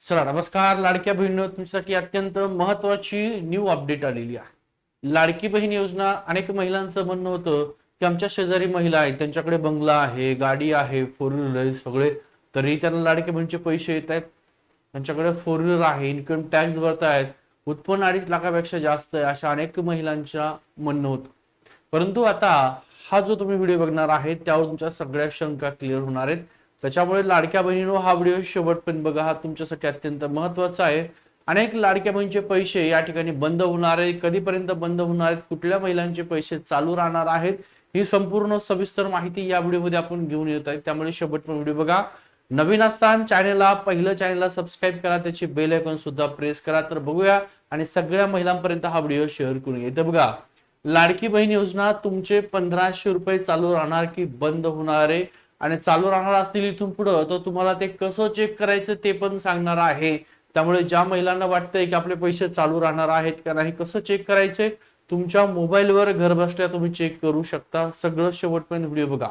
चला नमस्कार लाडक्या बहिणींनो, तुमच्यासाठी अत्यंत महत्वाची न्यू अपडेट आलेली आहे। लाडकी बहीण योजना अनेक महिलांचं म्हणणं होतं की आमच्या शेजारी महिला आहेत, त्यांच्याकडे बंगला आहे, गाडी आहे, फोर व्हीलर आहे सगळे, तरी त्यांना लाडकी बहिणीचे पैसे येत आहेत। त्यांच्याकडे फोर व्हीलर आहे, इन्कम टॅक्स भरतायत, उत्पन्न 2.5 लाखापेक्षा जास्त आहे, अशा अनेक महिलांच्या म्हणणं होतं। परंतु आता हा जो तुम्ही व्हिडिओ बघणार आहे त्यावर तुमच्या सगळ्या शंका क्लिअर होणार आहेत। त्याच्यामुळे लाडक्या बहिणींनो हा व्हिडिओ शेवटपर्यंत बघा, हा तुमच्यासाठी अत्यंत महत्त्वाचा आहे। अनेक लाडक्या बहिणींचे पैसे या ठिकाणी बंद होणार आहेत, कधीपर्यंत बंद होणार आहेत, कुठल्या महिलांचे पैसे चालू राहणार आहेत, ही संपूर्ण सविस्तर माहिती या व्हिडिओमध्ये आपण घेऊन येत आहे। त्यामुळे शेवटपर्यंत व्हिडिओ बघा। नवीन असताना चॅनलला सबस्क्राइब करा, त्याची बेल आयकॉन सुद्धा प्रेस करा। तर बघूया आणि सगळ्या महिलांपर्यंत हा व्हिडिओ शेअर करून इथं बघा, लाडकी बहीण योजना तुमचे 1500 रुपये चालू राहणार की बंद होणार आहे, आणि चालू राहणार असतील इथून पुढे तर तुम्हाला ते कसं चेक करायचं ते पण सांगणार आहे। त्यामुळे ज्या महिलांना वाटतंय की आपले पैसे चालू राहणार आहेत का नाही, कसं चेक करायचे, तुमच्या मोबाईलवर घर बसल्या तुम्ही चेक करू शकता। सगळं शेवटपर्यंत व्हिडिओ बघा।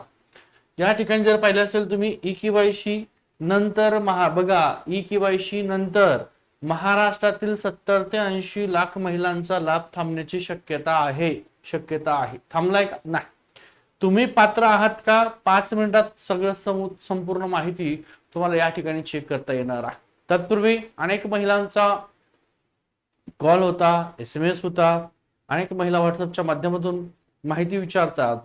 या ठिकाणी जर पाहिलं असेल तुम्ही ई-केवायसी नंतर बघा, ई-केवायसी नंतर महाराष्ट्रातील 70 ते 80 लाख महिलांचा लाभ थांबण्याची शक्यता आहे। थांबलाय का? नाही। तुम्ही पात्र आहात का? 5 मिनिटात सगळं संपूर्ण माहिती तुम्हाला या ठिकाणी चेक करता येणार आहे। तत्पूर्वी अनेक महिलांचा कॉल होता, SMS होता, अनेक महिला व्हॉट्सअपच्या माध्यमातून माहिती विचारतात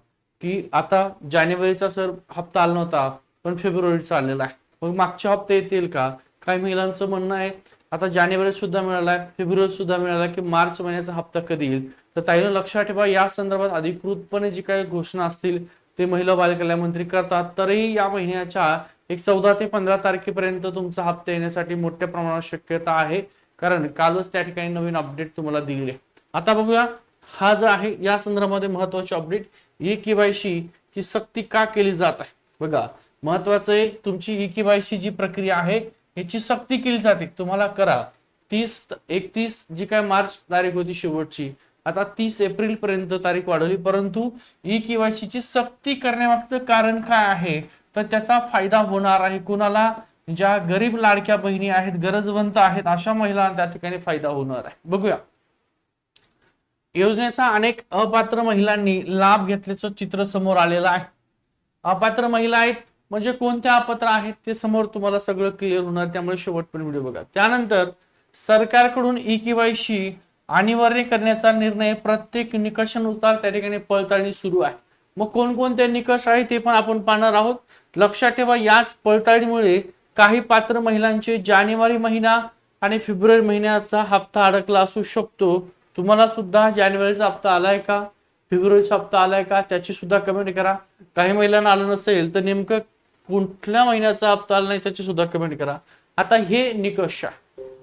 की आता जानेवारीचा सर हप्ता आला नव्हता पण फेब्रुवारीचा आलेला आहे, मग मागचे हप्ते येतील का? काही महिलांचं म्हणणं आहे आता जानेवारी सुद्धा मिळालाय, फेब्रुवारी सुद्धा मिळाला की मार्च महिन्याचा हप्ता कधी येईल? तर ताईनं लक्षात ठेवा, या संदर्भात अधिकृतपणे जी काही घोषणा असतील ते महिला बालकल्याण मंत्री करतात। तरीही या महिन्याच्या 14 ते 15 तारखेपर्यंत तुमचा हप्ता येण्यासाठी मोठ्या प्रमाणात शक्यता आहे, कारण कालच त्या ठिकाणी नवीन अपडेट तुम्हाला दिली आहे। आता बघूया, हा जो आहे या संदर्भामध्ये महत्वाची अपडेट, ई-केवायसी ची सक्ती का केली जात आहे। बघा, महत्वाचं आहे तुमची ई-केवायसी जी प्रक्रिया आहे याची सक्ती केली जाते, तुम्हाला करा। 31 जी काय मार्च तारीख होती शेवटची, आता 30 एप्रिल पर्यंत तारीख वाढवली, परंतु ई-केवायसी ची सक्ती करण्यामागचं कारण काय आहे, तर त्याचा फायदा होणार आहे कुणाला? ज्या गरीब लाडक्या बहिणी आहेत, गरजवंत आहेत, अशा महिलांना त्या ठिकाणी फायदा होणार आहे। बघूया, योजनेचा अनेक अपात्र महिलांनी लाभ घेतल्याचं चित्र समोर आलेलं आहे। अपात्र महिला आहेत म्हणजे कोणत्या अपात्र आहेत ते समोर तुम्हाला सगळं क्लिअर होणार, त्यामुळे शेवटपर्यंत व्हिडिओ बघा। त्यानंतर सरकारकडून ई-केवायसी अनिवार्य करण्याचा निर्णय, प्रत्येक निकषानुसार त्या ठिकाणी पडताळणी सुरू आहे। मग कोणकोणते निकष आहे ते पण आपण पाहणार आहोत। लक्षात ठेवा, याच पडताळणीमुळे काही पात्र महिलांचे जानेवारी महिना आणि फेब्रुवारी महिन्याचा हप्ता अडकला असू शकतो। तुम्हाला सुद्धा जानेवारीचा हप्ता आलाय का, फेब्रुवारीचा हप्ता आलाय का, त्याची सुद्धा कमेंट करा। काही महिलांना आलं नसेल तर नेमकं कुठल्या महिन्याचा हप्ता आला नाही त्याची सुद्धा कमेंट करा। आता हे निकष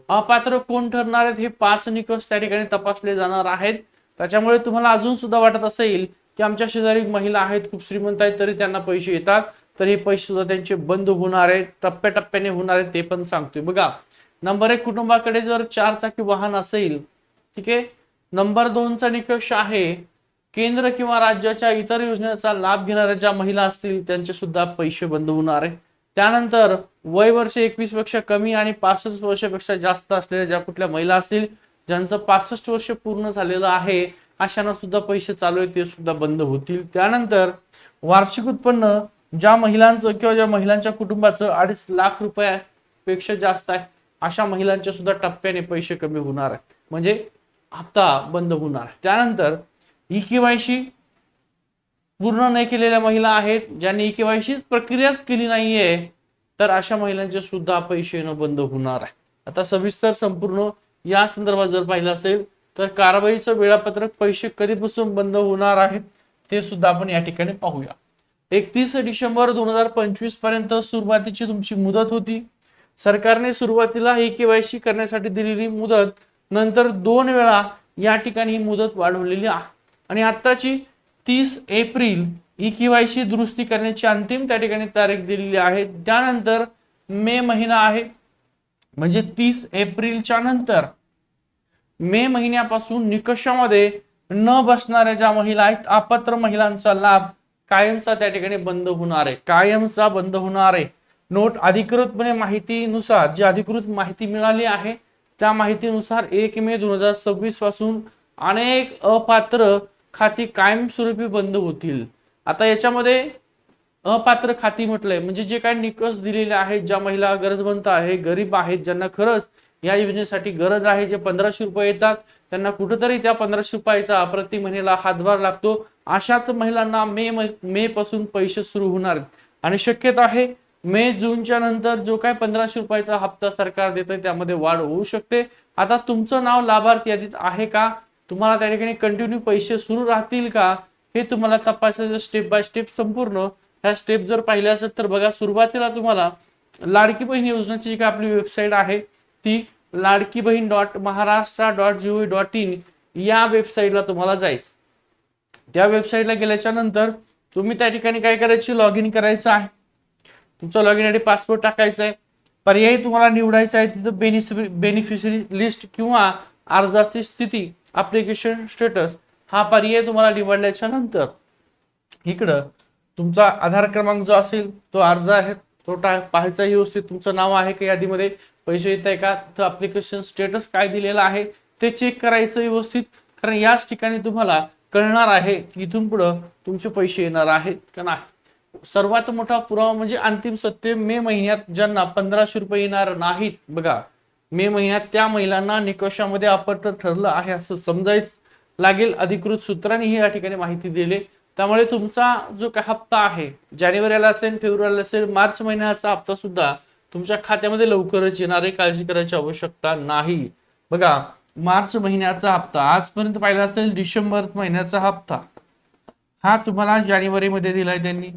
अपात्र कोण ठरणार आहेत, हे 5 निकष त्या ठिकाणी तपासले जाणार आहेत। त्याच्यामुळे तुम्हाला अजून सुद्धा वाटत असेल की आमच्या शेजारी महिला आहेत, खूप श्रीमंत आहेत, तरी त्यांना पैसे येतात, तर हे पैसे सुद्धा त्यांचे बंद होणार आहेत, टप्प्याटप्प्याने होणार आहेत, ते पण सांगतोय। बघा, नंबर 1, कुटुंबाकडे जर 4 चाकी वाहन असेल, ठीक आहे। नंबर 2 चा निकष आहे केंद्र किंवा राज्याच्या इतर योजनेचा लाभ घेणाऱ्या ज्या महिला असतील त्यांचे सुद्धा पैसे बंद होणार आहेत। त्यानंतर वय वर्ष 21 पेक्षा कमी आणि 65 वर्षापेक्षा जास्त असलेल्या ज्या कुठल्या महिला असतील, ज्यांचं 65 वर्ष पूर्ण झालेलं आहे, अशांना सुद्धा पैसे चालू आहेत ते सुद्धा बंद होतील। त्यानंतर वार्षिक उत्पन्न ज्या महिलांचं किंवा ज्या महिलांच्या कुटुंबाचं 2.5 लाख रुपयापेक्षा जास्त आहे, अशा महिलांचे सुद्धा टप्प्याने पैसे कमी होणार आहेत, म्हणजे हप्ता बंद होणार। त्यानंतर ई-केवायसी पूर्ण नाही केलेल्या महिला आहेत, ज्यांनी ई-केवायसी प्रक्रियाच केली नाहीये, तर अशा महिलांचे सुद्धा पैसे न बंद होणार आहे। आता सविस्तर संपूर्ण या संदर्भात जर पाहिलं असेल तर कारवाईचं वेळापत्रक, पैसे कधीपासून बंद होणार आहेत ते सुद्धा आपण या ठिकाणी पाहूया। 31 डिसेंबर 2025 पर्यंत सुरुवातीची तुमची मुदत होती। सरकारने सुरुवातीला ई-केवायसी करण्यासाठी दिलेली मुदत नंतर 2 वेळा या ठिकाणी ही मुदत वाढवलेली आहे, आणि आताची 30 एप्रिल ई-केवायसी दुरुस्ती करण्याची अंतिम त्या ठिकाणी तारीख दिलेली आहे। त्यानंतर मे महिना आहे, म्हणजे 30 एप्रिलच्या नंतर मे महिन्यापासून निकषामध्ये न बसणाऱ्या ज्या महिला आहेत, अपात्र महिलांचा लाभ कायमचा त्या ठिकाणी बंद होणार आहे, कायमचा बंद होणार आहे। नोट अधिकृतपणे माहितीनुसार जी अधिकृत माहिती मिळाली आहे त्या माहितीनुसार 1 मे 2026 पासून अनेक अपात्र खाती कायमस्वरूपी बंद होतील. आता याच्यामध्ये अपात्र खाती म्हटलंय म्हणजे जे काही निकष दिलेले आहेत, ज्या महिला गरजवंत आहे, गरीब आहेत, ज्यांना खरंच या योजनेसाठी गरज आहे, जे 1500 रुपये येतात त्यांना कुठेतरी त्या 1500 रुपयाचा प्रति महिन्याला हातभार लागतो, अशाच महिलांना मे पासून पैसे सुरू होणार आणि शक्यता आहे मे जूनच्या नंतर जो काय 1500 रुपयाचा हप्ता सरकार देतंय त्यामध्ये वाढ होऊ शकते. आता तुमचं नाव लाभार्थी यादीत आहे का, तुम्हाला त्या ठिकाणी कंटिन्यू पैसे सुरू राहतील का, हे तुम्हाला तपासायचं स्टेप बाय स्टेप. संपूर्ण ह्या स्टेप जर पाहिल्या असेल तर बघा, सुरुवातीला तुम्हाला लाडकी बहीण योजनेची जी काय आपली वेबसाईट आहे ती लाडकी बहीण .महाराष्ट्र.gov.in या वेबसाईटला तुम्हाला जायचं. त्या वेबसाईटला गेल्याच्या नंतर तुम्ही त्या ठिकाणी काय करायची, लॉग इन करायचं आहे. तुमचा लॉग इन आयडी पासवर्ड टाकायचा आहे. पर्याय तुम्हाला निवडायचा आहे तिथं बेनिफिशरी लिस्ट किंवा अर्जाची स्थिती ऍप्लिकेशन स्टेटस हा पर्याय तुम्हाला निवडल्याच्या नंतर इकडं तुमचा आधार क्रमांक जो असेल तो अर्ज आहे तो पाहायचा व्यवस्थित, तुमचं नाव आहे का यादीमध्ये, पैसे येत आहे का, तर ऍप्लिकेशन स्टेटस काय दिलेलं आहे ते चेक करायचं व्यवस्थित, कारण याच ठिकाणी तुम्हाला कळणार आहे की इथून पुढं तुमचे पैसे येणार आहेत का नाही. सर्वात मोठा पुरावा म्हणजे अंतिम सत्य, मे महिन्यात ज्यांना 1500 रुपये येणार नाहीत बघा, मे महिन्यात त्या महिलांना निकषामध्ये अपात्र ठरलं आहे असं समजायच लागेल. अधिकृत सूत्रांनी ही या ठिकाणी माहिती दिली. त्यामुळे तुमचा जो काय हप्ता आहे जानेवारीला असेल, फेब्रुवारीला असेल, मार्च महिन्याचा हप्ता सुद्धा तुमच्या खात्यामध्ये लवकरच येणार आहे, काळजी करायची आवश्यकता नाही. बघा, मार्च महिन्याचा हप्ता आजपर्यंत पाहिला असेल, डिसेंबर महिन्याचा हप्ता हा तुम्हाला जानेवारी मध्ये दिलाय त्यांनी,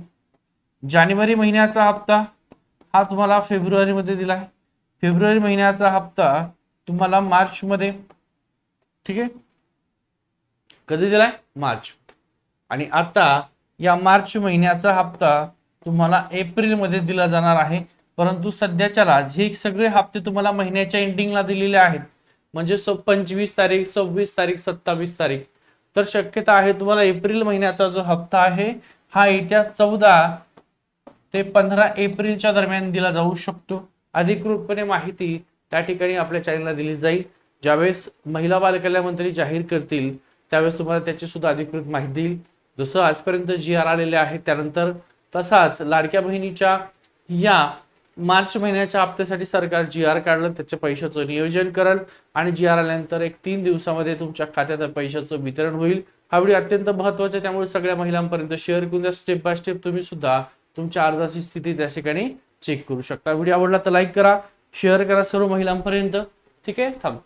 जानेवारी महिन्याचा हप्ता हा तुम्हाला फेब्रुवारी मध्ये दिलाय, फेब्रुवारी महिन्याचा हप्ता तुम्हाला मार्च मध्ये, ठीक आहे, कधी दिलाय, मार्च, आणि आता या मार्च महिन्याचा हप्ता तुम्हाला एप्रिल मध्ये दिला जाणार आहे. परंतु सध्याच्याला हे सगळे हप्ते तुम्हाला महिन्याच्या एंडिंगला दिलेले आहेत, म्हणजे 25 तारीख, 26 तारीख, 27 तारीख, तर शक्यता आहे तुम्हाला एप्रिल महिन्याचा जो हप्ता आहे हा येत्या 14 ते 15 एप्रिलच्या दरम्यान दिला जाऊ शकतो. अधिकृतपणे माहिती त्या ठिकाणी आपल्या चॅनलला दिली जाईल. ज्यावेळेस महिला बाल कल्याण मंत्री जाहीर करतील त्यावेळेस तुम्हाला त्याची सुद्धा अधिकृत माहिती देईल. जसं आजपर्यंत GR आलेले आहे त्यानंतर तसाच लाडक्या बहिणीच्या या मार्च महिन्याच्या हप्त्यासाठी सरकार GR काढलं, त्याच्या पैशाचं नियोजन करेल आणि GR आल्यानंतर 3 दिवसामध्ये तुमच्या खात्यात पैशाचं वितरण होईल. हा व्हिडिओ अत्यंत महत्त्वाचा आहे, त्यामुळे सगळ्या महिलांपर्यंत शेअर करून द्या. स्टेप बाय स्टेप तुम्ही सुद्धा तुमच्या अर्जाची स्थिती त्या ठिकाणी चेक करू शकता. व्हिडिओ आवडला तर लाईक करा, शेअर करा सर्व महिलांपर्यंत. ठीक आहे, थांब.